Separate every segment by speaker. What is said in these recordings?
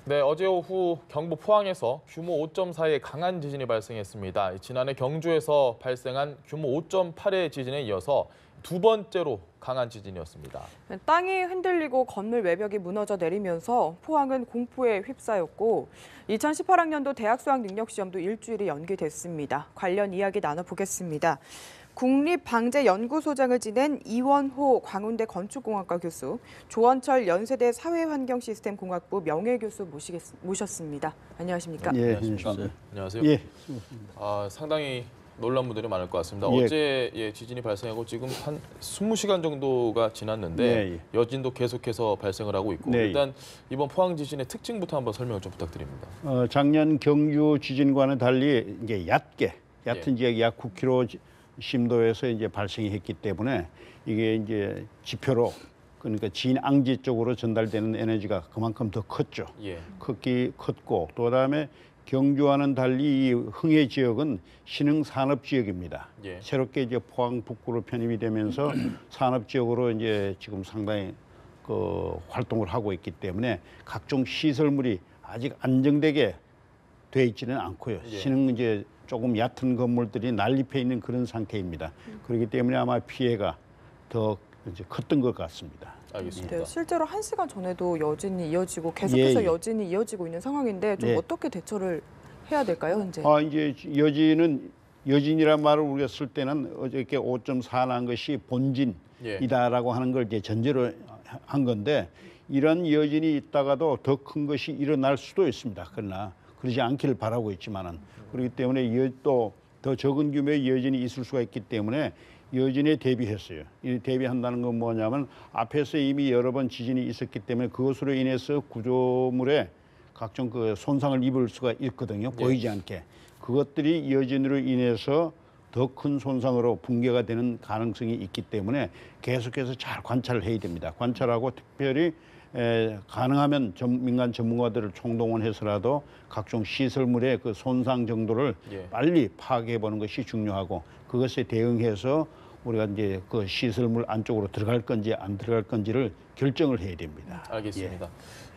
Speaker 1: 네, 어제 오후 경북 포항에서 규모 5.4의 강한 지진이 발생했습니다. 지난해 경주에서 발생한 규모 5.8의 지진에 이어서 두 번째로 강한 지진이었습니다.
Speaker 2: 땅이 흔들리고 건물 외벽이 무너져 내리면서 포항은 공포에 휩싸였고 2018학년도 대학 수학 능력 시험도 일주일이 연기됐습니다. 관련 이야기 나눠보겠습니다. 국립방재연구소장을 지낸 이원호 광운대 건축공학과 교수, 조원철 연세대 사회환경시스템공학부 명예교수 모셨습니다. 안녕하십니까?
Speaker 3: 예,
Speaker 1: 안녕하십니까? 안녕하세요.
Speaker 3: 예.
Speaker 1: 상당히 놀란 분들이 많을 것 같습니다.
Speaker 3: 예.
Speaker 1: 어제 지진이 발생하고 지금 한 20시간 정도가 지났는데
Speaker 3: 예.
Speaker 1: 여진도 계속해서 발생을 하고 있고
Speaker 3: 네.
Speaker 1: 일단 이번 포항 지진의 특징부터 한번 설명을 좀 부탁드립니다.
Speaker 3: 작년 경주 지진과는 달리 이제 얕은 지역이 약 9km 심도에서 이제 발생이 했기 때문에 이게 이제 지표로 그러니까 진앙지 쪽으로 전달되는 에너지가 그만큼 더 컸죠.
Speaker 1: 예.
Speaker 3: 컸고 또 그다음에 경주와는 달리 이 흥해 지역은 신흥 산업 지역입니다.
Speaker 1: 예.
Speaker 3: 새롭게 이제 포항 북구로 편입이 되면서 산업 지역으로 이제 지금 상당히 활동을 하고 있기 때문에 각종 시설물이 아직 안정되게 돼 있지는 않고요.
Speaker 1: 예.
Speaker 3: 신흥 이제 조금 얕은 건물들이 난립해 있는 그런 상태입니다. 그렇기 때문에 아마 피해가 더 이제 컸던 것 같습니다.
Speaker 1: 알겠습니다.
Speaker 2: 네, 실제로 1시간 전에도 여진이 이어지고 계속해서
Speaker 3: 예.
Speaker 2: 여진이 이어지고 있는 상황인데 좀
Speaker 3: 예.
Speaker 2: 어떻게 대처를 해야 될까요, 현재?
Speaker 3: 이제 여진이란 말을 우리가 쓸 때는 어저께 5.4 난 것이 본진이다라고 하는 걸 이제 전제로 한 건데 이런 여진이 있다가도 더 큰 것이 일어날 수도 있습니다. 그러나 그러지 않기를 바라고 있지만은 그렇기 때문에 또 더 적은 규모의 여진이 있을 수가 있기 때문에 여진에 대비했어요. 이 대비한다는 건 뭐냐면 앞에서 이미 여러 번 지진이 있었기 때문에 그것으로 인해서 구조물에 각종 손상을 입을 수가 있거든요. 보이지 않게. 그것들이 여진으로 인해서 더 큰 손상으로 붕괴가 되는 가능성이 있기 때문에 계속해서 잘 관찰을 해야 됩니다. 관찰하고 특별히 가능하면 민간 전문가들을 총동원해서라도 각종 시설물의 그 손상 정도를 빨리 파악해 보는 것이 중요하고 그것에 대응해서 우리가 이제 그 시설물 안쪽으로 들어갈 건지 안 들어갈 건지를 결정을 해야 됩니다.
Speaker 1: 알겠습니다.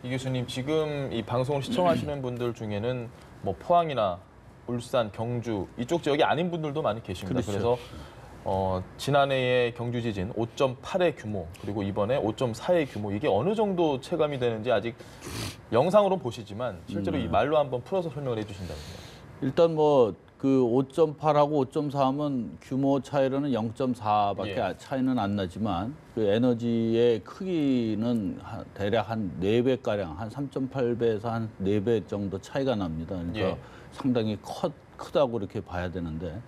Speaker 1: 이 교수님 지금 이 방송을 시청하시는 분들 중에는 뭐 포항이나 울산, 경주 이쪽 지역이 아닌 분들도 많이 계십니다.
Speaker 3: 그렇죠.
Speaker 1: 그래서 지난해의 경주 지진 5.8의 규모 그리고 이번에 5.4의 규모 이게 어느 정도 체감이 되는지 아직 영상으로 보시지만 실제로 이 말로 한번 풀어서 설명을 해주신다면요.
Speaker 4: 일단 뭐 그 5.8하고 5.4면 규모 차이로는 0.4밖에 차이는 안 나지만 그 에너지의 크기는 대략 한 4배가량 한 3.8배에서 한 4배 정도 차이가 납니다. 그러니까 상당히 크다고 이렇게 봐야 되는데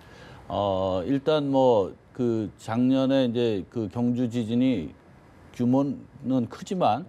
Speaker 4: 일단 뭐 그 작년에 이제 그 경주 지진이 규모는 크지만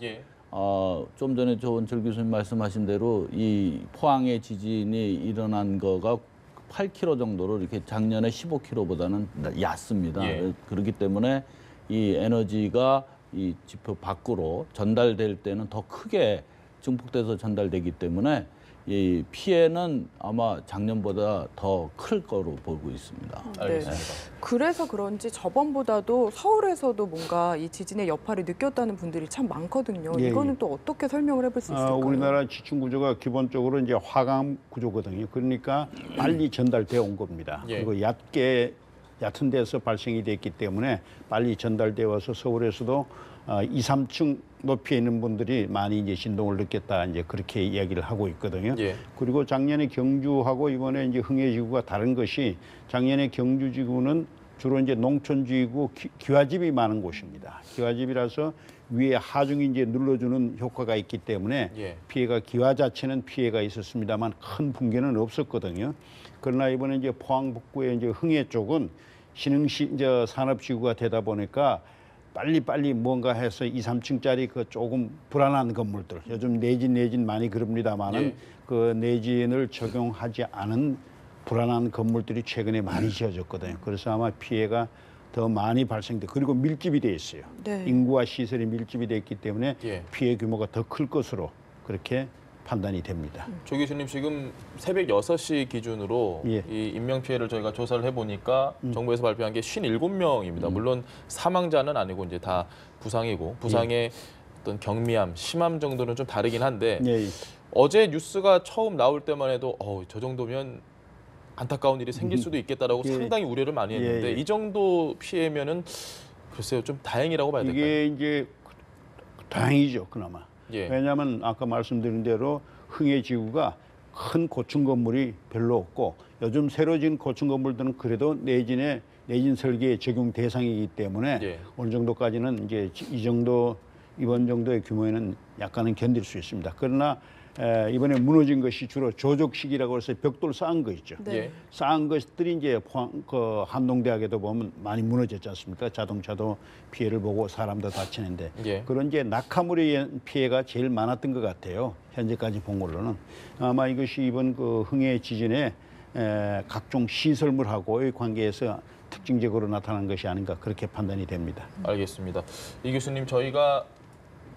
Speaker 4: 좀 전에 조원철 교수님 말씀하신 대로 이 포항의 지진이 일어난 거가 8km 정도로 이렇게 작년에 15km보다는 얕습니다. 그렇기 때문에 이 에너지가 이 지표 밖으로 전달될 때는 더 크게 증폭돼서 전달되기 때문에 이 피해는 아마 작년보다 더 클 거로 보고 있습니다.
Speaker 1: 알겠습니다.
Speaker 2: 그래서 그런지 저번보다도 서울에서도 뭔가 이 지진의 여파를 느꼈다는 분들이 참 많거든요. 이거는 또 어떻게 설명을 해볼 수 있을까요?
Speaker 3: 우리나라 지층 구조가 기본적으로 이제 화강 구조거든요. 그러니까 빨리 전달돼 온 겁니다. 그리고 얕은 데서 발생이 됐기 때문에 빨리 전달되어 와서 서울에서도 2, 3층 높이에 있는 분들이 많이 이제 진동을 느꼈다 이제 그렇게 이야기를 하고 있거든요. 그리고 작년에 경주하고 이번에 이제 흥해지구가 다른 것이 작년에 경주지구는 주로 이제 농촌지구 기와집이 많은 곳입니다. 기와집이라서 위에 하중이 이제 눌러주는 효과가 있기 때문에 피해가 기와 자체는 피해가 있었습니다만 큰 붕괴는 없었거든요. 그러나 이번에 이제 포항 북구의 이제 흥해 쪽은 신흥시 이제 산업지구가 되다 보니까 빨리 뭔가 해서 2, 3층짜리 그 조금 불안한 건물들 요즘 내진 많이 그럽니다만은 그 내진을 적용하지 않은 불안한 건물들이 최근에 많이 지어졌거든요. 그래서 아마 피해가 더 많이 발생돼 그리고 밀집이 돼 있어요. 인구와 시설이 밀집이 돼 있기 때문에 피해 규모가 더 클 것으로 그렇게 판단이 됩니다.
Speaker 1: 조 교수님 지금 새벽 6시 기준으로 이 인명피해를 저희가 조사를 해보니까 정부에서 발표한 게 57명입니다. 물론 사망자는 아니고 이제 다 부상이고 부상의 어떤 경미함, 심함 정도는 좀 다르긴 한데 어제 뉴스가 처음 나올 때만 해도 저 정도면 안타까운 일이 생길 수도 있겠다라고
Speaker 3: 예.
Speaker 1: 상당히 우려를 많이 했는데
Speaker 3: 예.
Speaker 1: 이 정도 피해면은 글쎄요 좀 다행이라고 봐야 될까요?
Speaker 3: 이게 이제 다행이죠, 그나마.
Speaker 1: 예.
Speaker 3: 왜냐하면 아까 말씀드린 대로 흥해 지구가 큰 고층 건물이 별로 없고 요즘 새로 지은 고층 건물들은 그래도 내진 설계의 적용 대상이기 때문에
Speaker 1: 예.
Speaker 3: 어느 정도까지는 이제 이번 정도의 규모에는 약간은 견딜 수 있습니다. 그러나 이번에 무너진 것이 주로 조족식이라고 해서 벽돌 쌓은 거 있죠.
Speaker 2: 네.
Speaker 1: 예.
Speaker 3: 쌓은 것들이 이제 한동대학에도 보면 많이 무너졌지 않습니까? 자동차도 피해를 보고 사람도 다치는데
Speaker 1: 예.
Speaker 3: 그런 이제 낙하물에 의한 피해가 제일 많았던 것 같아요. 현재까지 본 걸로는 아마 이것이 이번 그 흥해 지진에 각종 시설물하고의 관계에서 특징적으로 나타난 것이 아닌가 그렇게 판단이 됩니다.
Speaker 1: 알겠습니다. 이 교수님 저희가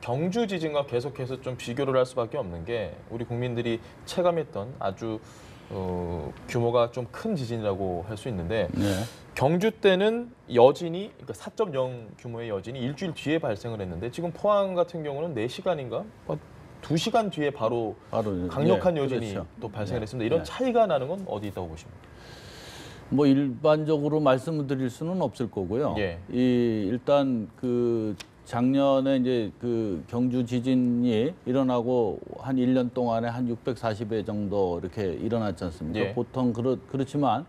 Speaker 1: 경주 지진과 계속해서 좀 비교를 할 수밖에 없는 게 우리 국민들이 체감했던 아주 규모가 좀 큰 지진이라고 할 수 있는데
Speaker 4: 네.
Speaker 1: 경주 때는 여진이 그러니까 4.0 규모의 여진이 일주일 뒤에 발생을 했는데 지금 포항 같은 경우는 4시간인가? 2시간 뒤에 바로 강력한
Speaker 4: 예,
Speaker 1: 여진이
Speaker 4: 그렇죠.
Speaker 1: 또 발생을
Speaker 4: 네.
Speaker 1: 했습니다. 이런
Speaker 4: 네.
Speaker 1: 차이가 나는 건 어디 있다고 보십니까?
Speaker 4: 뭐 일반적으로 말씀을 드릴 수는 없을 거고요.
Speaker 1: 예.
Speaker 4: 일단 그 작년에 이제 그 경주 지진이 일어나고 한 1년 동안에 한 640회 정도 이렇게 일어났지 않습니까?
Speaker 1: 예.
Speaker 4: 보통 그렇지만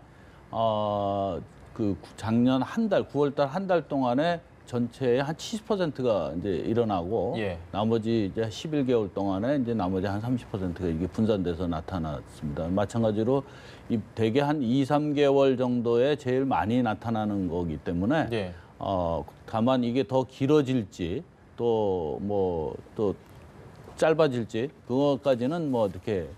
Speaker 4: 그 작년 한 달, 9월 달 한 달 동안에 전체의 한 70%가 이제 일어나고
Speaker 1: 예.
Speaker 4: 나머지 이제 11개월 동안에 이제 나머지 한 30%가 이게 분산돼서 나타났습니다. 마찬가지로 대개 한 2, 3개월 정도에 제일 많이 나타나는 거기 때문에
Speaker 1: 예.
Speaker 4: 다만 이게 더 길어질지 또 짧아질지 그것까지는 뭐 이렇게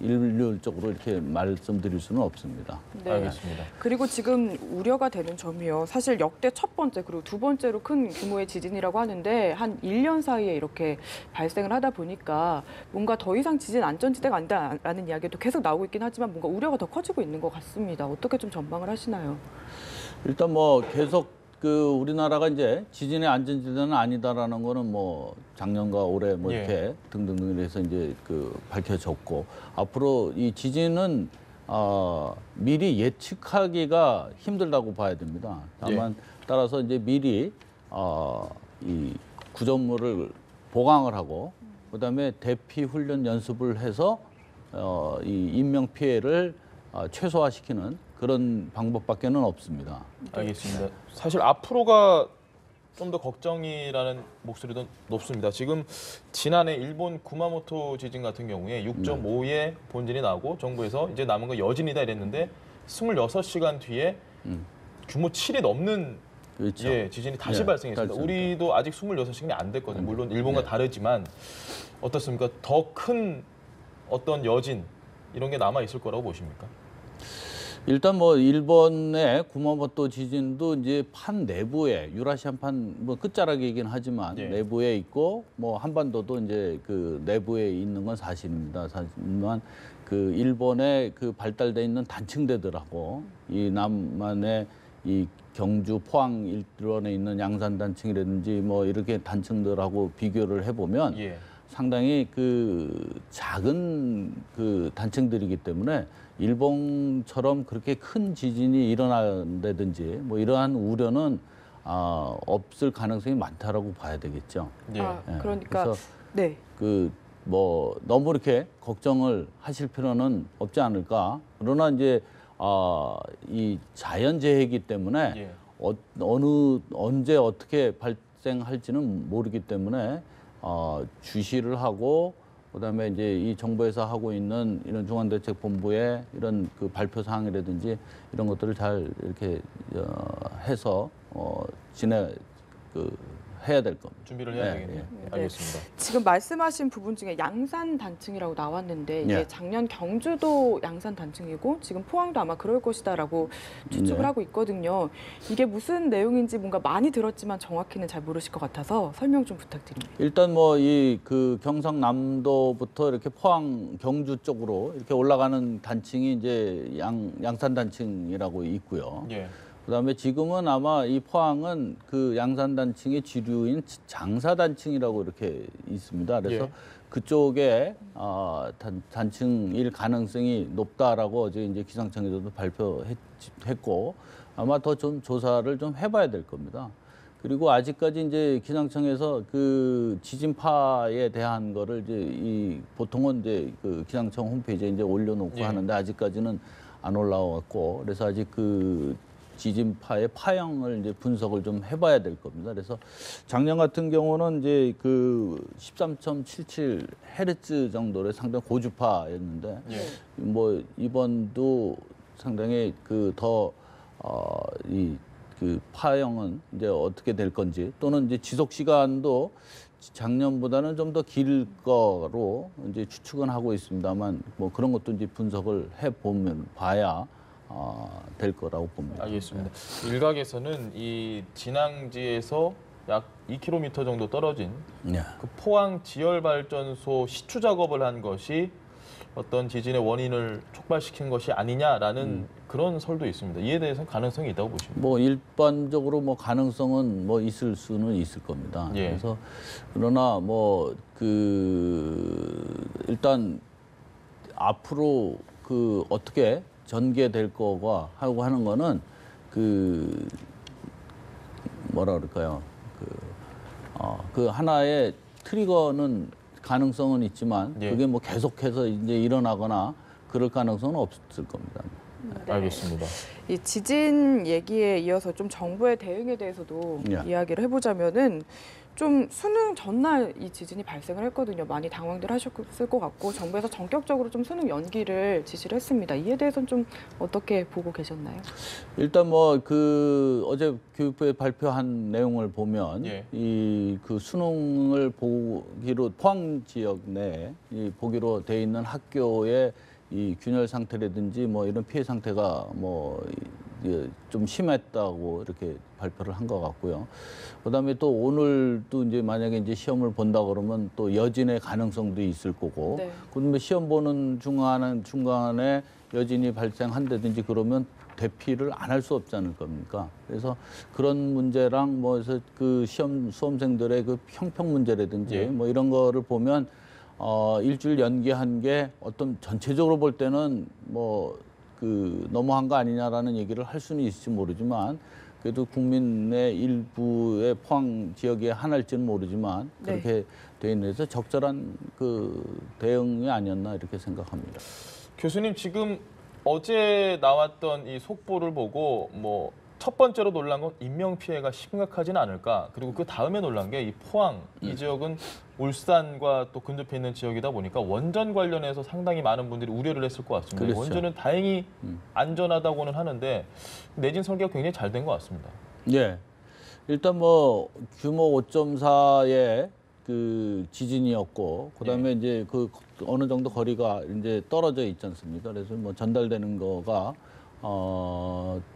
Speaker 4: 일률적으로 이렇게 말씀드릴 수는 없습니다.
Speaker 2: 네.
Speaker 1: 알겠습니다.
Speaker 2: 그리고 지금 우려가 되는 점이요. 사실 역대 첫 번째 그리고 두 번째로 큰 규모의 지진이라고 하는데 한 1년 사이에 이렇게 발생을 하다 보니까 뭔가 더 이상 지진 안전지대가 아니다라는 이야기도 계속 나오고 있긴 하지만 뭔가 우려가 더 커지고 있는 것 같습니다. 어떻게 좀 전망을 하시나요?
Speaker 4: 일단 뭐 계속 그 우리나라가 이제 지진의 안전지대는 아니다라는 거는 뭐 작년과 올해 뭐
Speaker 1: 예.
Speaker 4: 이렇게 등등등 해서 이제 그 밝혀졌고 앞으로 이 지진은 미리 예측하기가 힘들다고 봐야 됩니다. 다만 따라서 이제 미리 이 구조물을 보강을 하고 그다음에 대피 훈련 연습을 해서 이 인명 피해를 최소화시키는 그런 방법밖에는 없습니다.
Speaker 1: 알겠습니다. 사실 앞으로가 좀 더 걱정이라는 목소리도 높습니다. 지금 지난해 일본 구마모토 지진 같은 경우에 6.5의 본진이 나고 정부에서 이제 남은 거 여진이다 이랬는데 26시간 뒤에 규모 7이 넘는
Speaker 4: 그렇죠.
Speaker 1: 지진이 다시
Speaker 4: 예,
Speaker 1: 발생했습니다.
Speaker 4: 그렇습니다.
Speaker 1: 우리도 아직 26시간이 안 됐거든요. 물론 일본과
Speaker 4: 네.
Speaker 1: 다르지만 어떻습니까? 더 큰 어떤 여진 이런 게 남아 있을 거라고 보십니까?
Speaker 4: 일단 뭐 일본의 구마모토 지진도 이제 판 내부에 유라시안 판 뭐 끝자락이긴 하지만
Speaker 1: 예.
Speaker 4: 내부에 있고 뭐 한반도도 이제 그 내부에 있는 건 사실입니다. 하지만 그 일본의 그 발달돼 있는 단층대들하고 이 남한의 이 경주 포항 일원에 있는 양산 단층이라든지 뭐 이렇게 단층들하고 비교를 해보면
Speaker 1: 예.
Speaker 4: 상당히 그 작은 그 단층들이기 때문에 일본처럼 그렇게 큰 지진이 일어난다든지 뭐 이러한 우려는 없을 가능성이 많다라고 봐야 되겠죠.
Speaker 1: 예.
Speaker 4: 예,
Speaker 2: 그러니까
Speaker 4: 그래서
Speaker 2: 네.
Speaker 4: 그 뭐 너무 이렇게 걱정을 하실 필요는 없지 않을까. 그러나 이제 이 자연재해이기 때문에
Speaker 1: 예.
Speaker 4: 언제 어떻게 발생할지는 모르기 때문에 주시를 하고 그다음에 이제 이 정부에서 하고 있는 이런 중앙대책본부의 이런 그 발표 사항이라든지 이런 것들을 잘 이렇게 해서 해야 될 겁니다.
Speaker 1: 준비를 해야
Speaker 4: 네,
Speaker 1: 되겠네요.
Speaker 2: 네.
Speaker 1: 알겠습니다.
Speaker 2: 지금 말씀하신 부분 중에 양산 단층이라고 나왔는데 이게
Speaker 4: 네.
Speaker 2: 작년 경주도 양산 단층이고 지금 포항도 아마 그럴 것이다라고 추측을
Speaker 4: 네.
Speaker 2: 하고 있거든요. 이게 무슨 내용인지 뭔가 많이 들었지만 정확히는 잘 모르실 것 같아서 설명 좀 부탁드립니다.
Speaker 4: 일단 뭐 이 그 경상남도부터 이렇게 포항 경주 쪽으로 이렇게 올라가는 단층이 이제 양산 단층이라고 있고요.
Speaker 1: 예.
Speaker 4: 그다음에 지금은 아마 이 포항은 그 양산 단층의 지류인 장사 단층이라고 이렇게 있습니다. 그래서
Speaker 1: 예.
Speaker 4: 그쪽에 단층일 가능성이 높다라고 어제 이제 기상청에서도 발표했고 아마 더 좀 조사를 좀 해봐야 될 겁니다. 그리고 아직까지 이제 기상청에서 그 지진파에 대한 거를 이제 보통은 이제 그 기상청 홈페이지에 이제 올려놓고
Speaker 1: 예.
Speaker 4: 하는데 아직까지는 안 올라왔고 그래서 아직 그 지진파의 파형을 이제 분석을 좀 해봐야 될 겁니다. 그래서 작년 같은 경우는 이제 그 13.77 헤르츠 정도의 상당히 고주파였는데
Speaker 1: 예.
Speaker 4: 뭐 이번도 상당히 그 더 이 그 파형은 이제 어떻게 될 건지 또는 이제 지속 시간도 작년보다는 좀 더 길 거로 이제 추측은 하고 있습니다만 뭐 그런 것도 이제 분석을 해 보면 봐야 될 거라고 봅니다.
Speaker 1: 알겠습니다. 일각에서는 이 진앙지에서 약 2km 정도 떨어진
Speaker 4: 네.
Speaker 1: 그 포항 지열발전소 시추 작업을 한 것이 어떤 지진의 원인을 촉발시킨 것이 아니냐라는 그런 설도 있습니다. 이에 대해서는 가능성이 있다고 보십니까?
Speaker 4: 뭐 일반적으로 뭐 가능성은 뭐 있을 수는 있을 겁니다.
Speaker 1: 예.
Speaker 4: 그래서 그러나 뭐 그 일단 앞으로 그 어떻게 전개될 거가 하고 하는 거는 그 뭐라 그럴까요? 그 하나의 트리거는 가능성은 있지만
Speaker 1: 예.
Speaker 4: 그게 뭐 계속해서 이제 일어나거나 그럴 가능성은 없을 겁니다.
Speaker 2: 네.
Speaker 1: 알겠습니다.
Speaker 2: 이 지진 얘기에 이어서 좀 정부의 대응에 대해서도
Speaker 4: 예.
Speaker 2: 이야기를 해보자면은 좀 수능 전날 이 지진이 발생을 했거든요. 많이 당황들 하셨을 것 같고 정부에서 전격적으로 좀 수능 연기를 지시를 했습니다. 이에 대해서는 좀 어떻게 보고 계셨나요?
Speaker 4: 일단 뭐 그 어제 교육부에 발표한 내용을 보면
Speaker 1: 예.
Speaker 4: 이 그 수능을 보기로 포항 지역 내에 보기로 돼 있는 학교의 이 균열 상태라든지 뭐 이런 피해 상태가 뭐 좀 심했다고 이렇게 발표를 한 것 같고요. 그다음에 또 오늘도 이제 만약에 이제 시험을 본다 그러면 또 여진의 가능성도 있을 거고.
Speaker 2: 네.
Speaker 4: 그다음에 시험 보는 중간에 여진이 발생한다든지 그러면 대피를 안 할 수 없지 않을 겁니까? 그래서 그런 문제랑 뭐 해서 그 시험 수험생들의 그 형평 문제라든지
Speaker 1: 예.
Speaker 4: 뭐 이런 거를 보면 일주일 연기한 게 어떤 전체적으로 볼 때는 뭐 그 너무한 거 아니냐라는 얘기를 할 수는 있을지 모르지만 그래도 국민의 일부의 포항 지역에 하나일지는 모르지만
Speaker 2: 네.
Speaker 4: 그렇게 돼 있는데서 적절한 그 대응이 아니었나 이렇게 생각합니다.
Speaker 1: 교수님 지금 어제 나왔던 이 속보를 보고 뭐 첫 번째로 놀란 건 인명 피해가 심각하지는 않을까. 그리고 그 다음에 놀란 게 이 포항 이 지역은 울산과 또 근접해 있는 지역이다 보니까 원전 관련해서 상당히 많은 분들이 우려를 했을 것 같습니다.
Speaker 4: 그렇죠.
Speaker 1: 원전은 다행히 안전하다고는 하는데 내진 설계가 굉장히 잘 된 것 같습니다.
Speaker 4: 예. 일단 뭐 규모 5.4의 그 지진이었고 그다음에 이제 그 어느 정도 거리가 이제 떨어져 있지 않습니까? 그래서 뭐 전달되는 거가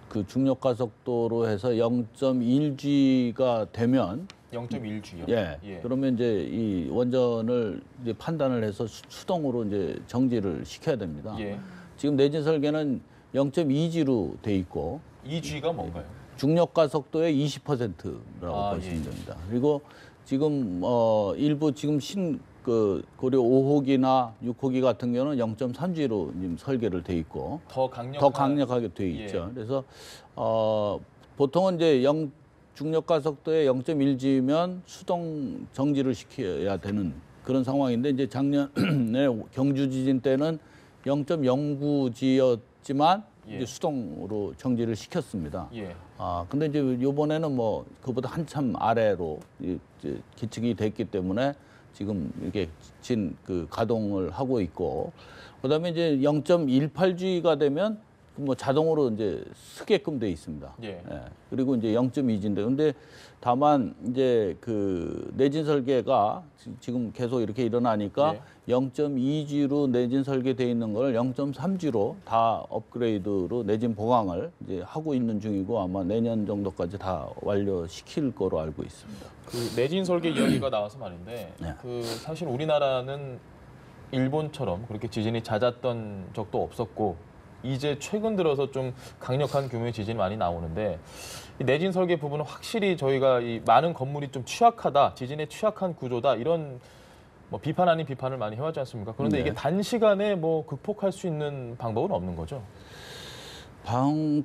Speaker 4: 그 중력 가속도로 해서 0.1G가 되면
Speaker 1: 0.1G요.
Speaker 4: 예. 그러면 이제 이 원전을 이제 판단을 해서 수동으로 이제 정지를 시켜야 됩니다.
Speaker 1: 예.
Speaker 4: 지금 내진 설계는 0.2G로 돼 있고
Speaker 1: 2G가 뭔가요?
Speaker 4: 중력 가속도의 20%라고 보시면
Speaker 1: 예.
Speaker 4: 됩니다. 그리고 지금 일부 지금 그 고려 5호기나 6호기 같은 경우는 0.3G로 지금 설계를 돼 있고
Speaker 1: 더
Speaker 4: 강력하게 돼 있죠. 그래서 보통은 이제 중력 가속도의 0.1G면 수동 정지를 시켜야 되는 그런 상황인데 이제 작년에 경주 지진 때는 0.09G였지만
Speaker 1: 예.
Speaker 4: 이제 수동으로 정지를 시켰습니다.
Speaker 1: 예.
Speaker 4: 근데 이제 이번에는 뭐 그보다 한참 아래로 이제 기측이 됐기 때문에 지금 이렇게 그 가동을 하고 있고 그다음에 이제 0.18G가 되면 뭐 자동으로 이제 쓰게끔 돼 있습니다.
Speaker 1: 예.
Speaker 4: 그리고 이제 0.2G인데 근데 다만 이제 그 내진 설계가 지금 계속 이렇게 일어나니까
Speaker 1: 예.
Speaker 4: 0.2G로 내진 설계돼 있는 걸 0.3G로 다 업그레이드로 내진 보강을 이제 하고 있는 중이고 아마 내년 정도까지 다 완료시킬 거로 알고 있습니다.
Speaker 1: 그 내진 설계 이야기가 나와서 말인데
Speaker 4: 네.
Speaker 1: 그 사실 우리나라는 일본처럼 그렇게 지진이 잦았던 적도 없었고 이제 최근 들어서 좀 강력한 규모의 지진이 많이 나오는데 이 내진 설계 부분은 확실히 저희가 이 많은 건물이 좀 취약하다, 지진에 취약한 구조다 이런 뭐 비판 아닌 비판을 많이 해왔지 않습니까? 그런데
Speaker 4: 네.
Speaker 1: 이게 단시간에 뭐 극복할 수 있는 방법은 없는 거죠?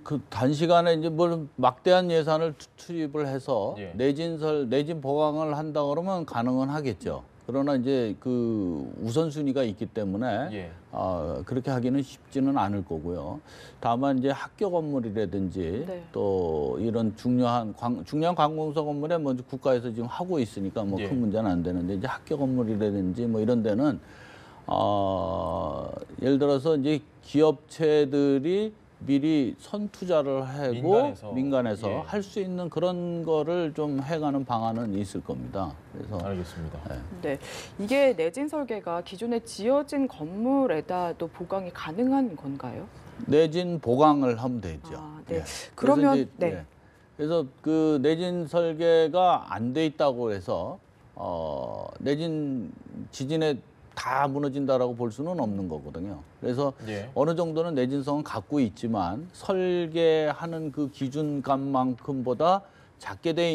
Speaker 4: 그 단시간에 이제 뭘 막대한 예산을 투입을 해서
Speaker 1: 예.
Speaker 4: 내진 보강을 한다 그러면 가능은 하겠죠. 그러나 이제 그 우선순위가 있기 때문에
Speaker 1: 예.
Speaker 4: 그렇게 하기는 쉽지는 않을 거고요. 다만 이제 학교 건물이라든지
Speaker 2: 네.
Speaker 4: 또 이런 중요한 관공서 건물에 먼저 국가에서 지금 하고 있으니까 뭐
Speaker 1: 예.
Speaker 4: 큰 문제는 안 되는데 이제 학교 건물이라든지 뭐 이런 데는 예를 들어서 이제 기업체들이 미리 선투자를 하고 민간에서
Speaker 1: 예.
Speaker 4: 할 수 있는 그런 거를 좀 해가는 방안은 있을 겁니다. 그래서
Speaker 1: 알겠습니다.
Speaker 2: 네, 이게 내진 설계가 기존에 지어진 건물에다도 보강이 가능한 건가요?
Speaker 4: 내진 보강을 하면 되죠.
Speaker 2: 네.
Speaker 4: 예.
Speaker 2: 그러면
Speaker 4: 그래서 이제, 예. 그래서 그 내진 설계가 안 돼 있다고 해서 내진 지진에 다 무너진다라고 볼 수는 없는 거거든요. 그래서
Speaker 1: 예.
Speaker 4: 어느 정도는 내진성은 갖고 있지만 설계하는 그 기준값만큼보다 작게 돼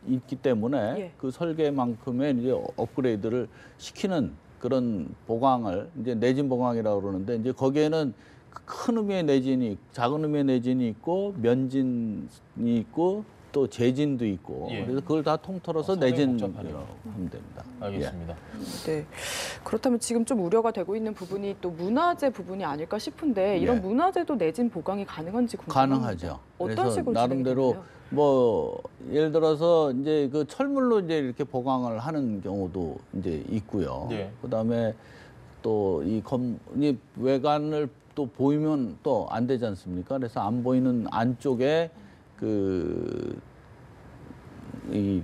Speaker 4: 있기 때문에
Speaker 2: 예.
Speaker 4: 그 설계만큼의 이제 업그레이드를 시키는 그런 보강을 이제 내진 보강이라고 그러는데 이제 거기에는 큰 의미의 내진이 작은 의미의 내진이 있고 면진이 있고 또 재진도 있고
Speaker 1: 예.
Speaker 4: 그래서 그걸 다 통틀어서
Speaker 1: 상당히
Speaker 4: 내진이라고
Speaker 1: 복잡하네요.
Speaker 4: 하면 됩니다.
Speaker 1: 알겠습니다.
Speaker 2: 네. 그렇다면 지금 좀 우려가 되고 있는 부분이 또 문화재 부분이 아닐까 싶은데 이런
Speaker 4: 예.
Speaker 2: 문화재도 내진 보강이 가능한지 궁금합니다.
Speaker 4: 가능하죠.
Speaker 2: 어떤
Speaker 4: 그래서
Speaker 2: 식으로
Speaker 4: 나름대로
Speaker 2: 진행이 되나요?
Speaker 4: 뭐 예를 들어서 이제 그 철물로 이제 이렇게 보강을 하는 경우도 이제 있고요.
Speaker 1: 예.
Speaker 4: 그다음에 또 이 외관을 또 보이면 또 안 되지 않습니까? 그래서 안 보이는 안쪽에 이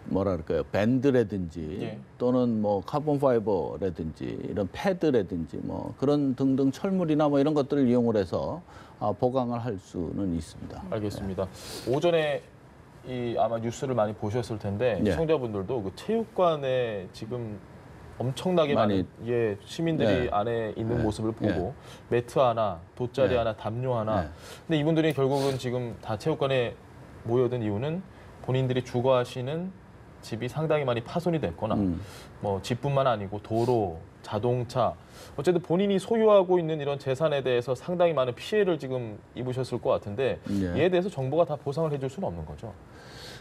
Speaker 4: 뭐라 그럴까요? 밴드라든지
Speaker 1: 예.
Speaker 4: 또는 뭐 카본 파이버라든지 이런 패드라든지 뭐 그런 등등 철물이나 뭐 이런 것들을 이용을 해서 보강을 할 수는 있습니다.
Speaker 1: 알겠습니다. 오전에 아마 뉴스를 많이 보셨을 텐데
Speaker 4: 예.
Speaker 1: 시청자분들도 그 체육관에 지금 엄청나게
Speaker 4: 많이,
Speaker 1: 많은 시민들이
Speaker 4: 네.
Speaker 1: 안에 있는
Speaker 4: 네.
Speaker 1: 모습을 보고
Speaker 4: 예.
Speaker 1: 매트 하나, 돗자리
Speaker 4: 네.
Speaker 1: 하나, 담요 하나.
Speaker 4: 네.
Speaker 1: 근데 이분들이 결국은 지금 다 체육관에 모여든 이유는 본인들이 주거하시는 집이 상당히 많이 파손이 됐거나 뭐 집뿐만 아니고 도로, 자동차 어쨌든 본인이 소유하고 있는 이런 재산에 대해서 상당히 많은 피해를 지금 입으셨을 것 같은데
Speaker 4: 예.
Speaker 1: 이에 대해서 정부가 다 보상을 해줄 수는 없는 거죠.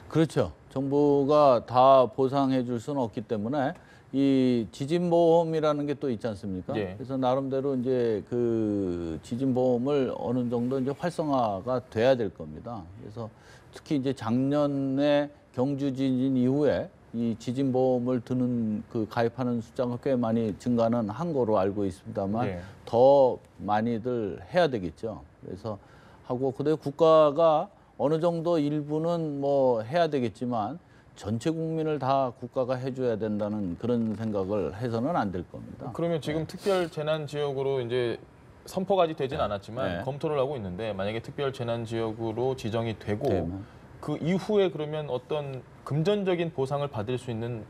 Speaker 4: 그렇죠. 정부가 다 보상해 줄 수는 없기 때문에 이 지진보험이라는 게 또 있지 않습니까?
Speaker 1: 예.
Speaker 4: 그래서 나름대로 이제 그 지진보험을 어느 정도 이제 활성화가 돼야 될 겁니다. 그래서 특히 이제 작년에 경주 지진 이후에 이 지진보험을 드는 그 가입하는 숫자가 꽤 많이 증가는 한 거로 알고 있습니다만
Speaker 1: 예.
Speaker 4: 더 많이들 해야 되겠죠. 그래서 하고 그다음에 국가가 어느 정도 일부는 뭐 해야 되겠지만 전체 국민을 다 국가가 해줘야 된다는 그런 생각을 해서는 안 될 겁니다.
Speaker 1: 그러면 지금 특별 재난 지역으로 이제 선포까지 되진 않았지만
Speaker 4: 네.
Speaker 1: 검토를 하고 있는데 만약에 특별 재난 지역으로 지정이 되고
Speaker 4: 되면.
Speaker 1: 그 이후에 그러면 어떤 금전적인 보상을 받을 수 있는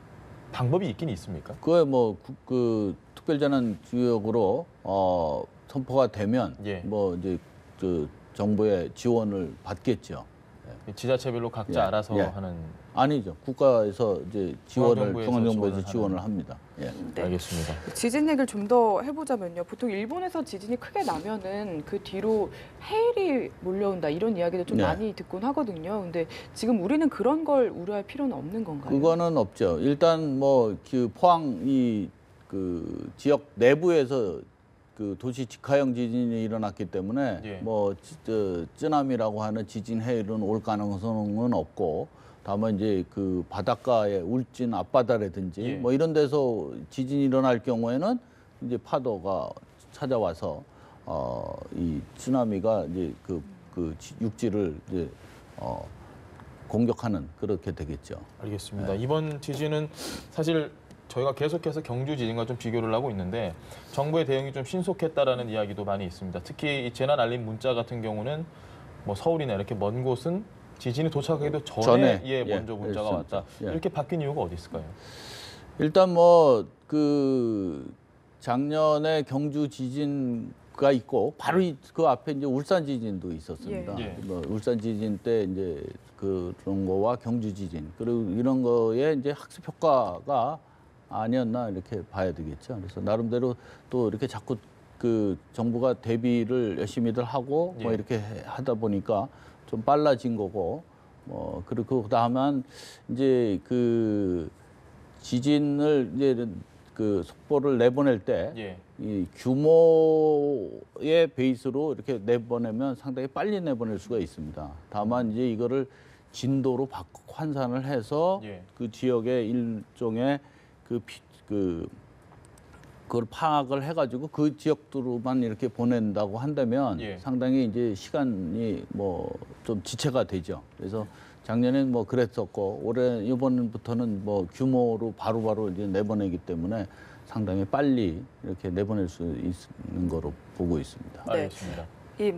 Speaker 1: 방법이 있긴 있습니까?
Speaker 4: 그에 뭐 그 특별재난 지역으로 선포가 되면
Speaker 1: 예.
Speaker 4: 뭐 이제 그 정부의 지원을 받겠죠.
Speaker 1: 지자체별로 각자
Speaker 4: 예,
Speaker 1: 알아서
Speaker 4: 예.
Speaker 1: 하는.
Speaker 4: 아니죠. 국가에서 이제
Speaker 1: 중앙정부에서
Speaker 4: 중앙정부에서
Speaker 1: 지원을
Speaker 4: 지원을 합니다. 예.
Speaker 2: 네.
Speaker 1: 알겠습니다.
Speaker 2: 지진 얘기를 좀 더 해보자면요. 보통 일본에서 지진이 크게 나면은 그 뒤로 해일이 몰려온다 이런 이야기도 좀
Speaker 4: 네.
Speaker 2: 많이 듣곤 하거든요. 근데 지금 우리는 그런 걸 우려할 필요는 없는 건가요?
Speaker 4: 그거는 없죠. 일단 뭐 그 포항 그 지역 내부에서 그 도시 직하형 지진이 일어났기 때문에
Speaker 1: 예.
Speaker 4: 뭐 쓰나미라고 하는 지진 해일은 올 가능성은 없고 다만 이제 그 바닷가의 울진 앞바다라든지
Speaker 1: 예.
Speaker 4: 뭐 이런 데서 지진이 일어날 경우에는 이제 파도가 찾아와서 이 쓰나미가 이제 그 육지를 이제 공격하는 그렇게 되겠죠.
Speaker 1: 알겠습니다. 이번 지진은 사실 저희가 계속해서 경주 지진과 좀 비교를 하고 있는데 정부의 대응이 좀 신속했다라는 이야기도 많이 있습니다. 특히 이 재난 알림 문자 같은 경우는 뭐 서울이나 이렇게 먼 곳은 지진이 도착하기도 전에
Speaker 4: 예,
Speaker 1: 먼저 문자가
Speaker 4: 그렇습니다.
Speaker 1: 왔다.
Speaker 4: 예.
Speaker 1: 이렇게 바뀐 이유가 어디 있을까요?
Speaker 4: 일단 뭐 그 작년에 경주 지진가 있고 바로 그 앞에 이제 울산 지진도 있었습니다.
Speaker 1: 예.
Speaker 4: 뭐 울산 지진 때 이제 그런 거와 경주 지진 그리고 이런 거에 이제 학습 효과가 아니었나 이렇게 봐야 되겠죠. 그래서 나름대로 또 이렇게 자꾸 그 정부가 대비를 열심히들 하고 뭐
Speaker 1: 예.
Speaker 4: 이렇게 하다 보니까 좀 빨라진 거고 그리고 그다음에 이제 그 지진을 이제 그 속보를 내보낼 때
Speaker 1: 예.
Speaker 4: 이 규모의 베이스로 이렇게 내보내면 상당히 빨리 내보낼 수가 있습니다. 다만 이제 이거를 진도로 환산을 해서
Speaker 1: 예.
Speaker 4: 그 지역의 일종의 그걸 파악을 해가지고 그 지역으로만 이렇게 보낸다고 한다면
Speaker 1: 예.
Speaker 4: 상당히 이제 시간이 뭐 좀 지체가 되죠. 그래서 작년엔 뭐 그랬었고 올해 이번부터는 뭐 규모로 바로바로 이제 내보내기 때문에 상당히 빨리 이렇게 내보낼 수 있는 거로 보고 있습니다.
Speaker 2: 네.
Speaker 1: 알겠습니다.
Speaker 2: 이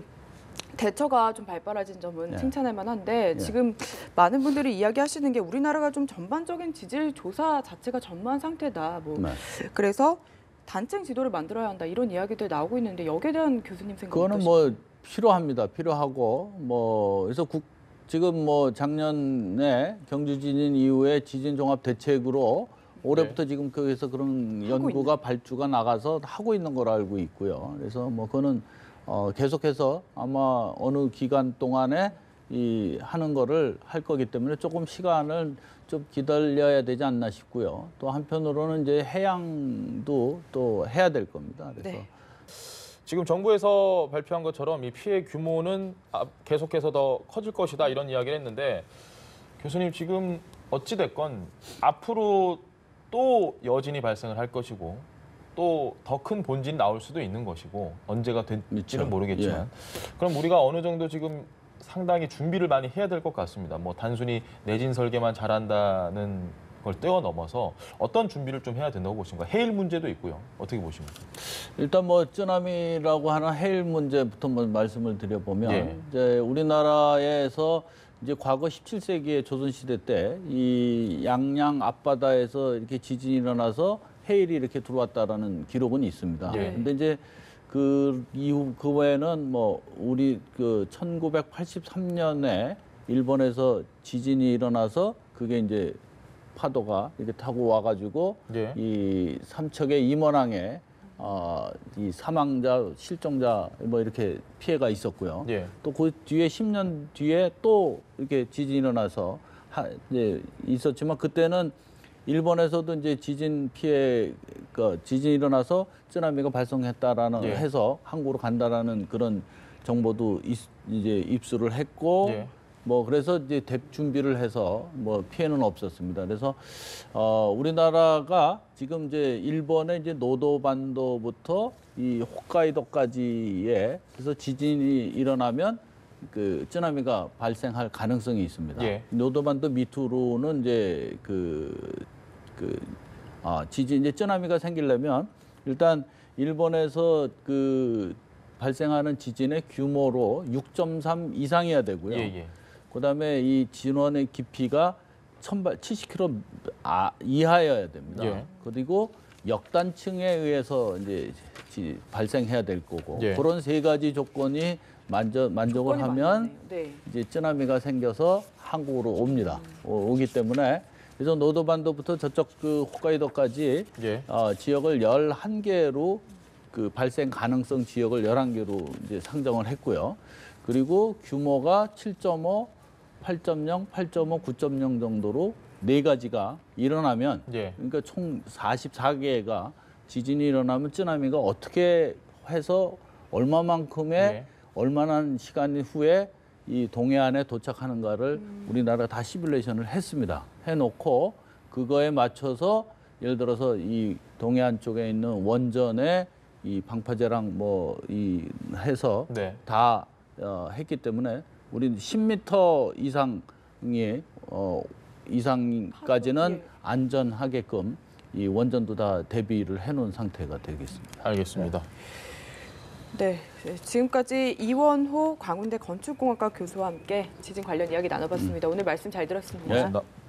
Speaker 2: 대처가 좀 발빠라진 점은
Speaker 4: 네.
Speaker 2: 칭찬할 만한데
Speaker 4: 네.
Speaker 2: 지금 많은 분들이 이야기하시는 게 우리나라가 좀 전반적인 지질 조사 자체가 전무한 상태다. 뭐
Speaker 4: 네.
Speaker 2: 그래서 단층 지도를 만들어야 한다 이런 이야기들 나오고 있는데 여기에 대한 교수님 생각
Speaker 4: 그거는
Speaker 2: 어떠신가요?
Speaker 4: 뭐 필요합니다. 필요하고 뭐 그래서 지금 뭐 작년에 경주 지진 이후에 지진 종합 대책으로 올해부터 지금 거기서 그런 연구가 발주가 나가서 하고 있는 걸로 알고 있고요. 그래서 뭐 그거는 계속해서 아마 어느 기간 동안에 이 하는 거를 할 거기 때문에 조금 시간을 좀 기다려야 되지 않나 싶고요. 또 한편으로는 이제 해양도 또 해야 될 겁니다. 그래서
Speaker 2: 네.
Speaker 1: 지금 정부에서 발표한 것처럼 이 피해 규모는 계속해서 더 커질 것이다 이런 이야기를 했는데 교수님 지금 어찌 됐건 앞으로 또 여진이 발생을 할 것이고 또 더 큰 본진이 나올 수도 있는 것이고 언제가 될지는
Speaker 4: 그렇죠.
Speaker 1: 모르겠지만 그럼 우리가 어느 정도 지금 상당히 준비를 많이 해야 될 것 같습니다. 뭐 단순히 내진 설계만 잘한다는 걸 뛰어넘어서 어떤 준비를 좀 해야 된다고 보십니까? 해일 문제도 있고요. 어떻게 보십니까?
Speaker 4: 일단 뭐 쓰나미라고 하는 해일 문제부터 한번 말씀을 드려보면
Speaker 1: 예.
Speaker 4: 이제 우리나라에서 이제 과거 17세기의 조선시대 때 이 양양 앞바다에서 이렇게 지진이 일어나서 해일이 이렇게 들어왔다라는 기록은 있습니다.
Speaker 1: 예.
Speaker 4: 근데 이제 그 이후 그 외에는 뭐 우리 그 1983년에 일본에서 지진이 일어나서 그게 이제 파도가 이렇게 타고 와가지고
Speaker 1: 예.
Speaker 4: 이 삼척의 임원항에 이 사망자, 실종자 뭐 이렇게 피해가 있었고요.
Speaker 1: 예.
Speaker 4: 또 그 뒤에 10년 뒤에 또 이렇게 지진이 일어나서 이제 있었지만 그때는 일본에서도 이제 지진 피해, 지진이 일어나서 쓰나미가 발생했다라는
Speaker 1: 예.
Speaker 4: 해서 한국으로 간다라는 그런 정보도 이제 입수를 했고.
Speaker 1: 예.
Speaker 4: 뭐 그래서 이제 대피 준비를 해서 뭐 피해는 없었습니다. 그래서 우리나라가 지금 이제 일본의 이제 노도반도부터 이 홋카이도까지에 그래서 지진이 일어나면 그 쓰나미가 발생할 가능성이 있습니다.
Speaker 1: 예.
Speaker 4: 노도반도 밑으로는 이제 지진 이제 쓰나미가 생기려면 일단 일본에서 그 발생하는 지진의 규모로 6.3 이상이어야 되고요.
Speaker 1: 예, 예.
Speaker 4: 그다음에 이 진원의 깊이가 70km 이하여야 됩니다.
Speaker 1: 예.
Speaker 4: 그리고 역단층에 의해서 이제 발생해야 될 거고
Speaker 1: 예.
Speaker 4: 그런 세 가지 조건이 만족을
Speaker 2: 조건이
Speaker 4: 하면
Speaker 2: 많네요. 네.
Speaker 4: 이제 쓰나미가 생겨서 한국으로 옵니다. 오기 때문에 그래서 노도반도부터 저쪽 그 홋카이도까지
Speaker 1: 예.
Speaker 4: 지역을 11개로 그 발생 가능성 지역을 11개로 이제 상정을 했고요. 그리고 규모가 7.5, 8.0, 8.5, 9.0 정도로 네 가지가 일어나면
Speaker 1: 예.
Speaker 4: 그러니까 총 44개가 지진이 일어나면 쓰나미가 어떻게 해서 얼마만큼의
Speaker 1: 예.
Speaker 4: 얼마나 시간 후에 이 동해안에 도착하는가를 우리나라가 다 시뮬레이션을 했습니다. 해놓고 그거에 맞춰서 예를 들어서 이 동해안 쪽에 있는 원전에 이 방파제랑 뭐 이 해서
Speaker 1: 네.
Speaker 4: 다 했기 때문에 우리는 10m 이상까지는
Speaker 2: 예.
Speaker 4: 안전하게끔 이 원전도 다 대비를 해놓은 상태가 되겠습니다.
Speaker 1: 알겠습니다.
Speaker 2: 네, 지금까지 이원호 광운대 건축공학과 교수와 함께 지진 관련 이야기 나눠봤습니다. 오늘 말씀 잘 들었습니다.
Speaker 4: 예.
Speaker 1: 고맙습니다.